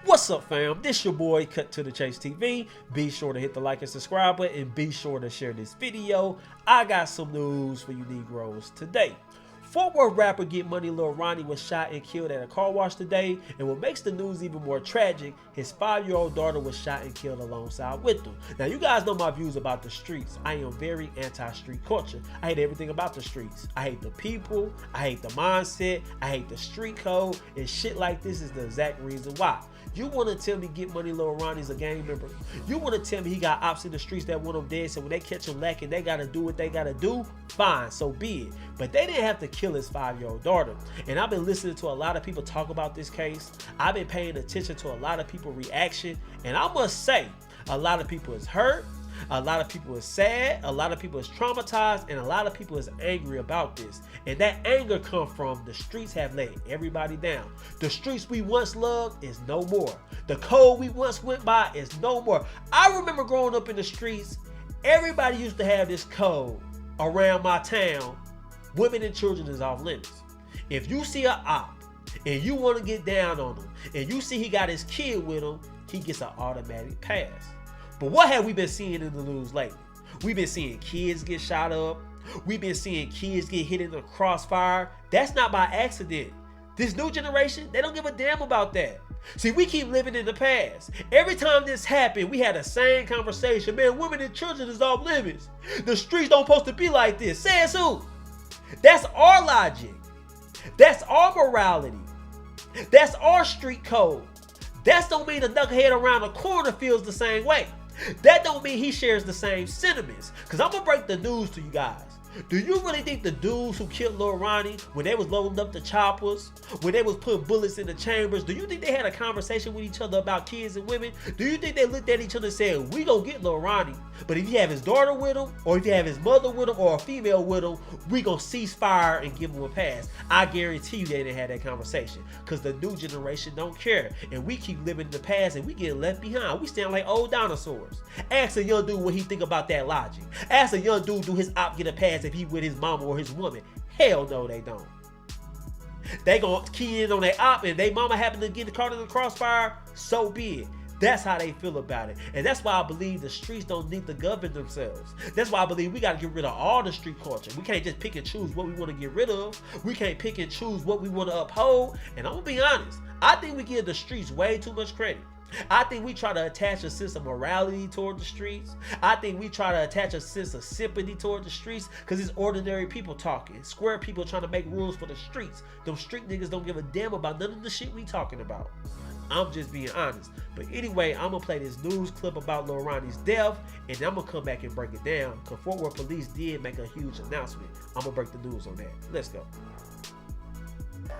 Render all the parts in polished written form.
What's up, fam? This your boy Cut to the Chase TV. Be sure to hit the like and subscribe button and be sure to share this video. I got some news for you Negroes today. Fort Worth rapper Get Money Lil Ronnie was shot and killed at a car wash today, and what makes the news even more tragic, his 5-year-old daughter was shot and killed alongside with him. Now, you guys know my views about the streets. I am very anti-street culture. I hate everything about the streets. I hate the people, I hate the mindset, I hate the street code, and shit like this is the exact reason why. You want to tell me Get Money Lil Ronnie's a gang member? You want to tell me he got ops in the streets that want him dead, so when they catch him lacking, they got to do what they got to do? Fine, so be it. But they didn't have to kill his 5-year-old daughter. And I've been listening to a lot of people talk about this case. I've been paying attention to a lot of people's reaction. And I must say, a lot of people is hurt. A lot of people is sad, a lot of people is traumatized, and a lot of people is angry about this. And that anger comes from the streets have let everybody down. The streets we once loved is no more. The code we once went by is no more. I remember growing up in the streets, everybody used to have this code around my town. Women and children is off limits. If you see an op and you want to get down on him, and you see he got his kid with him, he gets an automatic pass. But what have we been seeing in the news lately? We've been seeing kids get shot up. We've been seeing kids get hit in the crossfire. That's not by accident. This new generation, they don't give a damn about that. See, we keep living in the past. Every time this happened, we had the same conversation. Man, women and children is off limits. The streets don't supposed to be like this. Says who? That's our logic. That's our morality. That's our street code. That don't mean the knucklehead around the corner feels the same way. That don't mean he shares the same sentiments. Cause I'm gonna break the news to you guys. Do you really think the dudes who killed Lil Ronnie, when they was loading up the choppers, when they was putting bullets in the chambers, do you think they had a conversation with each other about kids and women? Do you think they looked at each other and said, we gonna get Lil Ronnie, but if you have his daughter with him, or if you have his mother with him, or a female with him, we gonna cease fire and give him a pass? I guarantee you they didn't have that conversation, because the new generation don't care, and we keep living in the past and we get left behind. We stand like old dinosaurs. Ask a young dude what he think about that logic. Ask a young dude, do his op get a pass if he with his mama or his woman? Hell no, they don't. They gonna key in on their op, and they mama happen to get caught in the crossfire, so be it. That's how they feel about it. And that's why I believe the streets don't need to govern themselves. That's why I believe we gotta get rid of all the street culture. We can't just pick and choose what we want to get rid of. We can't pick and choose what we want to uphold. And I'm gonna be honest, I think we give the streets way too much credit. I think we try to attach a sense of morality toward the streets. I think we try to attach a sense of sympathy toward the streets because it's ordinary people talking. Square people trying to make rules for the streets. Them street niggas don't give a damn about none of the shit we talking about. I'm just being honest. But anyway, I'm going to play this news clip about Lil Ronnie's death, and I'm going to come back and break it down because Fort Worth Police did make a huge announcement. I'm going to break the news on that. Let's go.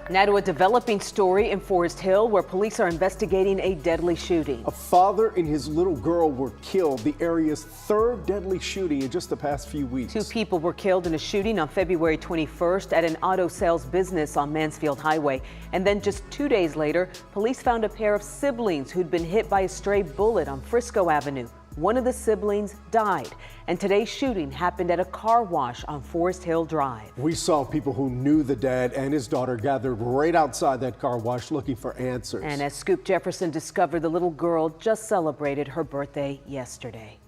Now to a developing story in Forest Hill where police are investigating a deadly shooting. A father and his little girl were killed, the area's third deadly shooting in just the past few weeks. 2 people were killed in a shooting on February 21st at an auto sales business on Mansfield Highway. And then just 2 days later, police found a pair of siblings who'd been hit by a stray bullet on Frisco Avenue. One of the siblings died, and today's shooting happened at a car wash on Forest Hill Drive. We saw people who knew the dad and his daughter gathered right outside that car wash looking for answers. And as Scoop Jefferson discovered, the little girl just celebrated her birthday yesterday.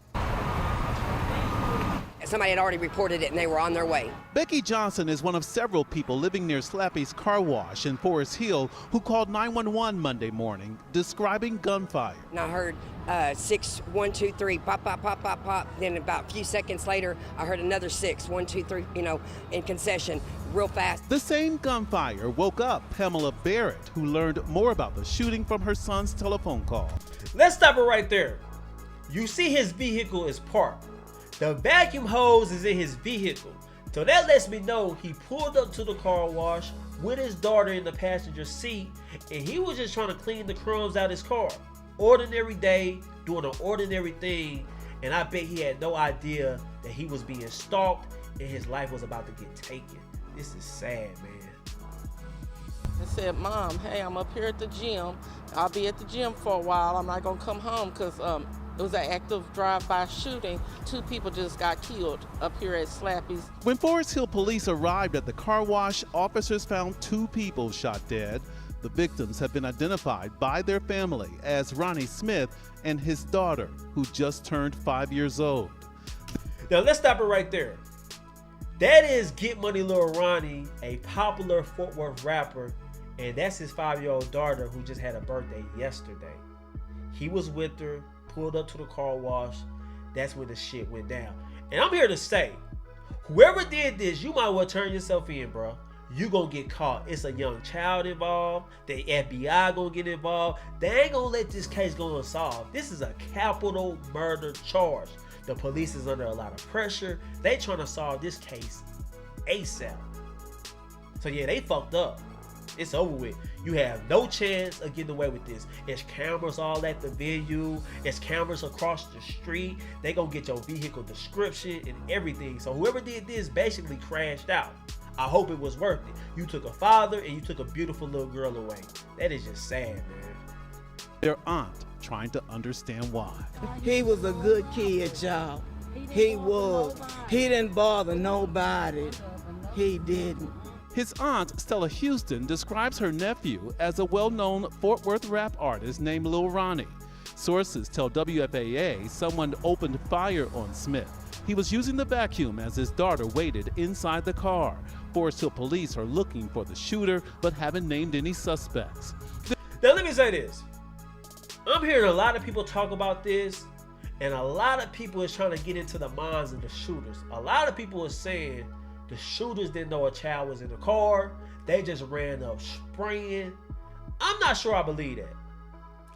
Somebody had already reported it and they were on their way. Becky Johnson is one of several people living near Slappy's Car Wash in Forest Hill who called 911 Monday morning describing gunfire. And I heard 6, 1, 2, 3, pop, pop, pop, pop, pop. Then about a few seconds later, I heard another 6, 1, 2, 3, in concession, real fast. The same gunfire woke up Pamela Barrett, who learned more about the shooting from her son's telephone call. Let's stop it right there. You see his vehicle is parked. The vacuum hose is in his vehicle. So that lets me know he pulled up to the car wash with his daughter in the passenger seat, and he was just trying to clean the crumbs out his car. Ordinary day, doing an ordinary thing, and I bet he had no idea that he was being stalked and his life was about to get taken. This is sad, man. I said, Mom, hey, I'm up here at the gym. I'll be at the gym for a while. I'm not gonna come home because it was an active drive-by shooting. 2 people just got killed up here at Slappy's. When Forest Hill police arrived at the car wash, officers found 2 people shot dead. The victims have been identified by their family as Ronnie Smith and his daughter, who just turned 5 years old. Now let's stop it right there. That is Get Money Lil Ronnie, a popular Fort Worth rapper, and that's his 5-year-old daughter who just had a birthday yesterday. He was with her, pulled up to the car wash. That's when the shit went down. And I'm here to say, whoever did this, you might well turn yourself in, bro. You gonna get caught. It's a young child involved. The FBI gonna get involved. They ain't gonna let this case go unsolved. This is a capital murder charge. The police is under a lot of pressure. They trying to solve this case ASAP. So yeah, they fucked up. It's over with. You have no chance of getting away with this. It's cameras all at the venue. It's cameras across the street. They gonna get your vehicle description and everything. So whoever did this basically crashed out. I hope it was worth it. You took a father and you took a beautiful little girl away. That is just sad, man. Their aunt trying to understand why. He was a good kid, y'all. He was. He didn't bother nobody. He didn't. His aunt, Stella Houston, describes her nephew as a well-known Fort Worth rap artist named Lil Ronnie. Sources tell WFAA someone opened fire on Smith. He was using the vacuum as his daughter waited inside the car. Forest Hill police are looking for the shooter, but haven't named any suspects. Now let me say this. I'm hearing a lot of people talk about this, and a lot of people is trying to get into the minds of the shooters. A lot of people are saying the shooters didn't know a child was in the car. They just ran up spraying. I'm not sure I believe that.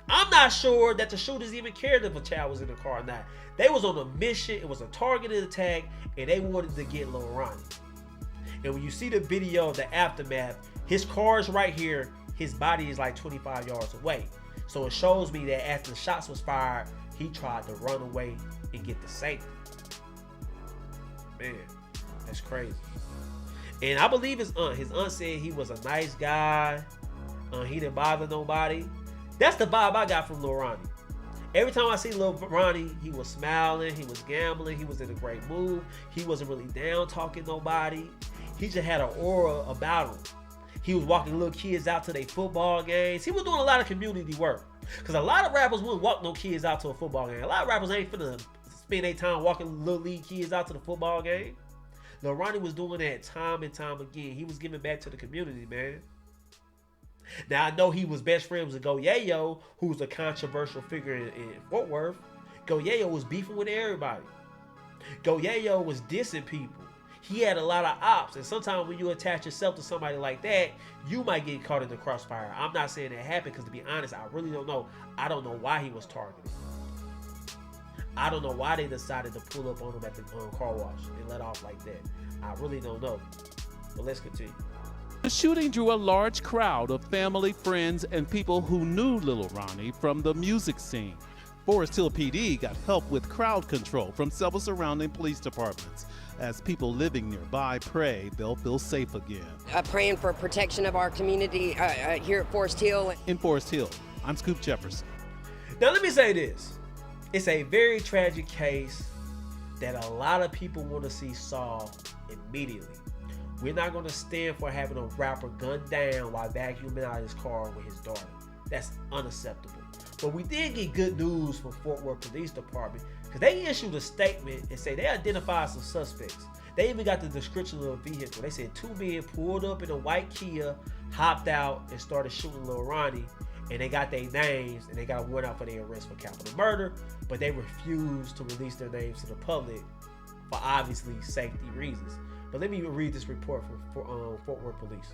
I'm not sure that the shooters even cared if a child was in the car or not. They was on a mission. It was a targeted attack, and they wanted to get Lil Ronnie. And when you see the video of the aftermath, his car is right here. His body is like 25 yards away. So it shows me that after the shots was fired, he tried to run away and get the safety. Man, that's crazy. And I believe his aunt said he was a nice guy. He didn't bother nobody. That's the vibe I got from Lil Ronnie. Every time I see Lil Ronnie, he was smiling, he was gambling, he was in a great mood. He wasn't really down talking nobody. He just had an aura about him. He was walking little kids out to their football games. He was doing a lot of community work. Because a lot of rappers wouldn't walk no kids out to a football game. A lot of rappers ain't finna spend their time walking little league kids out to the football game. Lil Ronnie was doing that time and time again. He was giving back to the community, man. Now, I know he was best friends with Go Yayo, who's a controversial figure in Fort Worth. Go Yayo was beefing with everybody. Go Yayo was dissing people. He had a lot of ops, and sometimes when you attach yourself to somebody like that, you might get caught in the crossfire. I'm not saying that happened because, to be honest, I really don't know. I don't know why he was targeted. I don't know why they decided to pull up on him at the car wash and let off like that. I really don't know. But let's continue. The shooting drew a large crowd of family, friends, and people who knew Lil Ronnie from the music scene. Forest Hill PD got help with crowd control from several surrounding police departments. As people living nearby pray they'll feel safe again. Praying for protection of our community here at Forest Hill. In Forest Hill, I'm Scoop Jefferson. Now let me say this. It's a very tragic case that a lot of people want to see solved immediately. We're not going to stand for having a rapper gunned down while vacuuming out his car with his daughter. That's unacceptable. But we did get good news from Fort Worth Police Department because they issued a statement and say they identified some suspects. They even got the description of the vehicle. They said 2 men pulled up in a white Kia, hopped out, and started shooting Lil Ronnie. And they got their names and they got a warrant out for their arrest for capital murder, but they refused to release their names to the public for obviously safety reasons. But let me read this report from Fort Worth Police.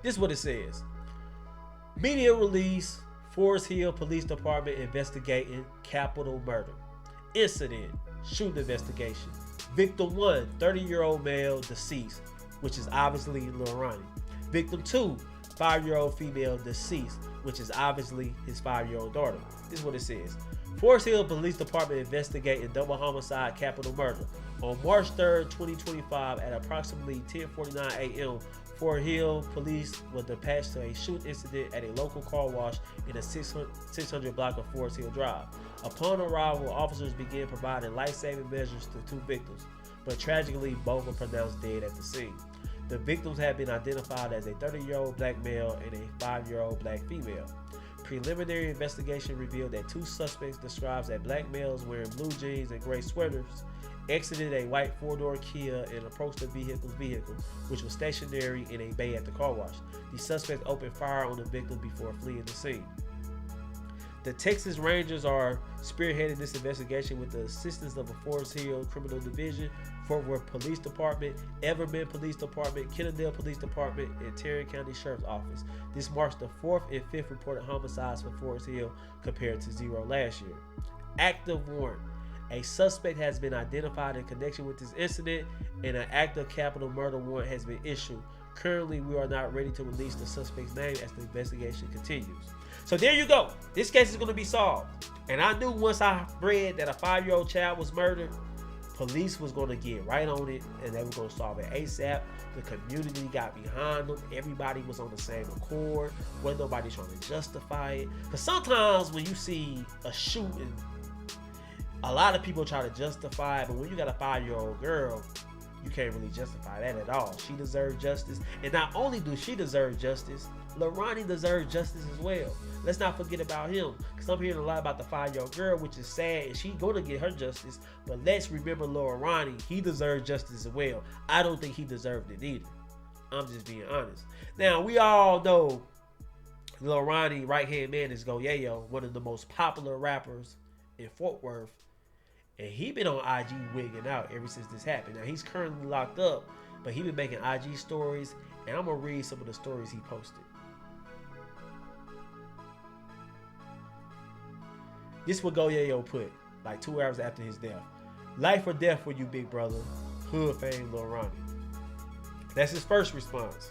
This is what it says. Media release, Forest Hill Police Department investigating capital murder. Incident, shooting investigation. Victim 1, 30-year-old male deceased, which is obviously Lil Ronnie. Victim 2, 5-year-old female deceased, which is obviously his 5-year-old daughter. This is what it says. Forest Hill Police Department investigating double homicide capital murder. On March 3rd, 2025 at approximately 10:49 a.m., Forest Hill Police was dispatched to a shooting incident at a local car wash in a 600 block of Forest Hill Drive. Upon arrival, officers began providing life-saving measures to 2 victims, but tragically both were pronounced dead at the scene. The victims have been identified as a 30-year-old black male and a 5-year-old black female. Preliminary investigation revealed that 2 suspects described as black males wearing blue jeans and gray sweaters exited a white 4-door Kia and approached the vehicle, which was stationary in a bay at the car wash. The suspects opened fire on the victim before fleeing the scene. The Texas Rangers are spearheading this investigation with the assistance of the Forest Hill Criminal Division, Fort Worth Police Department, Everman Police Department, Kennedale Police Department, and Tarrant County Sheriff's Office. This marks the 4th and 5th reported homicides for Forest Hill compared to 0 last year. Active warrant. A suspect has been identified in connection with this incident, and an active capital murder warrant has been issued. Currently, we are not ready to release the suspect's name as the investigation continues. So there you go. This case is going to be solved. And I knew once I read that a 5-year-old child was murdered, police was going to get right on it and they were going to solve it ASAP. The community got behind them. Everybody was on the same accord. Wasn't nobody trying to justify it. Because sometimes when you see a shooting, a lot of people try to justify it. But when you got a 5-year-old girl, you can't really justify that at all. She deserved justice. And not only do she deserve justice, Lil Ronnie deserves justice as well. Let's not forget about him, because I'm hearing a lot about the 5-year-old girl, which is sad, and she's going to get her justice. But let's remember Lil Ronnie. He deserves justice as well. I don't think he deserved it either. I'm just being honest. Now, we all know Lil Ronnie, right-hand man, is Go Yayo, one of the most popular rappers in Fort Worth. And he been on IG wigging out ever since this happened. Now, he's currently locked up, but he been making IG stories, and I'm going to read some of the stories he posted. This is what Go Yayo put, like 2 hours after his death. Life or death for you, big brother. Hood fame, Lil Ronnie. That's his first response.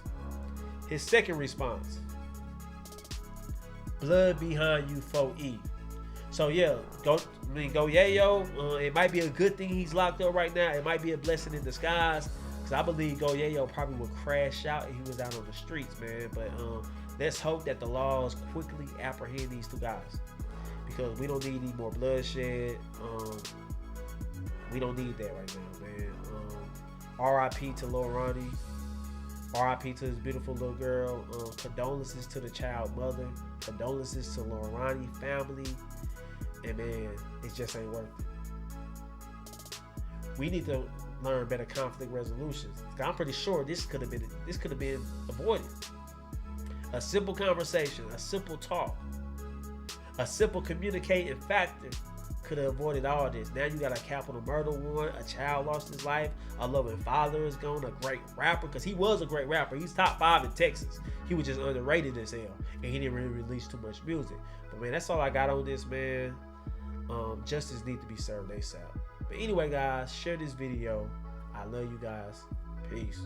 His second response. Blood behind you, 4E. So yeah, Go Yayo, it might be a good thing he's locked up right now. It might be a blessing in disguise. Because I believe Go Yayo probably would crash out if he was out on the streets, man. But let's hope that the laws quickly apprehend these 2 guys. Because we don't need any more bloodshed. We don't need that right now, man. R.I.P. to Lil Ronnie. R.I.P. to his beautiful little girl. Condolences to the child mother. Condolences to Lil Ronnie family. And man, it just ain't worth it. We need to learn better conflict resolutions. I'm pretty sure this could have been avoided. A simple conversation, a simple talk, a simple communicating factor could have avoided all this. Now you got a capital murder warrant, a child lost his life, a loving father is gone, a great rapper, because he was a great rapper. He's top 5 in Texas. He was just underrated as hell, and he didn't really release too much music. But man, that's all I got on this, man. Justice needs to be served ASAP. But anyway, guys, share this video. I love you guys. Peace.